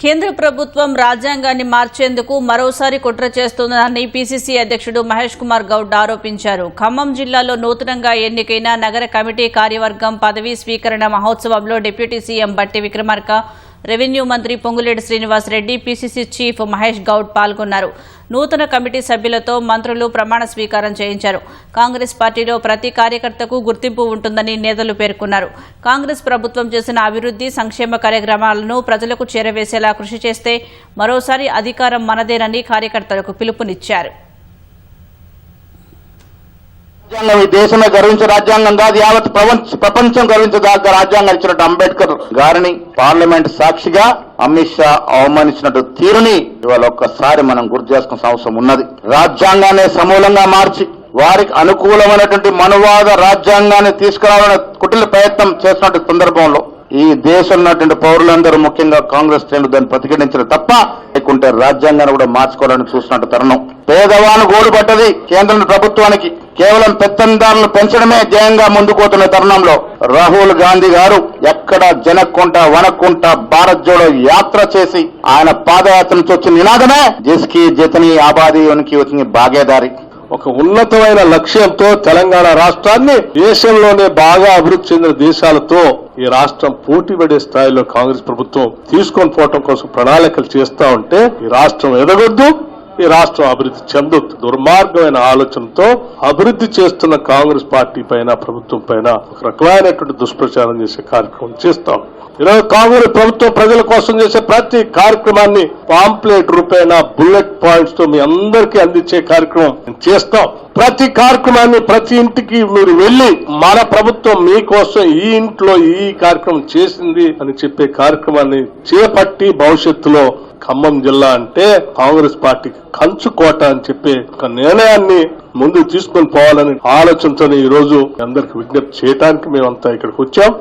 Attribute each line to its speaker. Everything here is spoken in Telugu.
Speaker 1: కేంద్ర ప్రభుత్వం రాజ్యాంగాన్ని మార్చేందుకు మరోసారి కుట్ర చేస్తుందని పీసీసీ అధ్యక్షుడు మహేష్ కుమార్ గౌడ్ ఆరోపించారు. ఖమ్మం జిల్లాలో నూతనంగా ఎన్నికైన నగర కమిటీ కార్యవర్గం పదవీ స్వీకరణ మహోత్సవంలో డిప్యూటీ సీఎం బట్టి విక్రమార్క, రెవెన్యూ మంత్రి పొంగులేటి శ్రీనివాస్ రెడ్డి, పీసీసీ చీఫ్ మహేష్ గౌడ్ పాల్గొన్నారు. నూతన కమిటీ సభ్యులతో మంత్రులు ప్రమాణ స్వీకారం చేయించారు. కాంగ్రెస్ పార్టీలో ప్రతి కార్యకర్తకు గుర్తింపు ఉంటుందని నేతలు పేర్కొన్నారు. కాంగ్రెస్ ప్రభుత్వం చేసిన అభివృద్ధి, సంక్షేమ కార్యక్రమాలను ప్రజలకు చేరవేసేలా కృషి చేస్తే మరోసారి అధికారం మనదేనని కార్యకర్తలకు పిలుపునిచ్చారు.
Speaker 2: ఈ దేశమే గర్వించే రాజ్యాంగం కాదు, యావత్ ప్రపంచం గర్వించదగ్గ రాజ్యాంగం ఇచ్చినట్టు అంబేద్కర్ గారిని పార్లమెంట్ సాక్షిగా అమిత్ షా అవమానించినట్టు తీరుని ఇవాళ ఒక్కసారి మనం గుర్తు చేసుకునే అవసరం ఉన్నది. రాజ్యాంగాన్ని సమూలంగా మార్చి వారికి అనుకూలమైనటువంటి మనువాద రాజ్యాంగాన్ని తీసుకురావాలని కుటిల ప్రయత్నం చేసినట్టు సందర్భంలో ఈ దేశంలో ఉన్నటువంటి పౌరులందరూ ముఖ్యంగా కాంగ్రెస్ శ్రేణులు దాన్ని ప్రతిఘటించడం తప్ప లేకుంటే రాజ్యాంగాన్ని కూడా మార్చుకోవాలని చూసినట్టు తరుణం. పేదవాళ్ళు గోడుపడ్డది కేంద్ర ప్రభుత్వానికి కేవలం పెత్తందారులను పెంచడమే ధ్యేయంగా ముందుకోతున్న తరుణంలో రాహుల్ గాంధీ గారు ఎక్కడ జనక్కుంట వనక్కుంట భారత్ జోడో యాత్ర చేసి ఆయన పాదయాత్ర నుంచి వచ్చిన నినాదమే జిస్కి జితని ఆబాదీ ఉనికి ఉనికి భాగేదారి.
Speaker 3: ఒక ఉన్నతమైన లక్ష్యంతో తెలంగాణ రాష్ట్రాన్ని దేశంలోనే బాగా అభివృద్ధి చెందిన దేశాలతో ఈ రాష్ట్రం పోటీ పడే స్థాయిలో కాంగ్రెస్ ప్రభుత్వం తీసుకొని పోవటం కోసం ప్రణాళికలు చేస్తా ఉంటే ఈ రాష్ట్రం ఎదగొద్దు, ఈ రాష్ట్రం అభివృద్ధి చెందొద్దు. దుర్మార్గమైన ఆలోచనతో అభివృద్ధి చేస్తున్న కాంగ్రెస్ పార్టీ పైన, ప్రభుత్వం పైన ఒక రకమైనటువంటి దుష్ప్రచారం చేసే కార్యక్రమం చేస్తాం. ఈరోజు కాంగ్రెస్ ప్రభుత్వం ప్రజల కోసం చేసే ప్రతి కార్యక్రమాన్ని పాంప్లెట్ రూపేణ బుల్లెట్ పాయింట్స్ తో మీ అందరికీ అందించే కార్యక్రమం చేస్తాం. ప్రతి కార్యక్రమాన్ని ప్రతి ఇంటికి మీరు వెళ్లి మన ప్రభుత్వం మీకోసం ఈ ఇంట్లో ఈ కార్యక్రమం చేసింది అని చెప్పే కార్యక్రమాన్ని చేపట్టి భవిష్యత్తులో ఖమ్మం జిల్లా అంటే కాంగ్రెస్ పార్టీకి కంచుకోట అని చెప్పే ఒక నిర్ణయాన్ని ముందుకు తీసుకొని పోవాలని ఆలోచనతో ఈ రోజు అందరికి విజ్ఞప్తి చేయడానికి మేమంతా ఇక్కడికి వచ్చాం.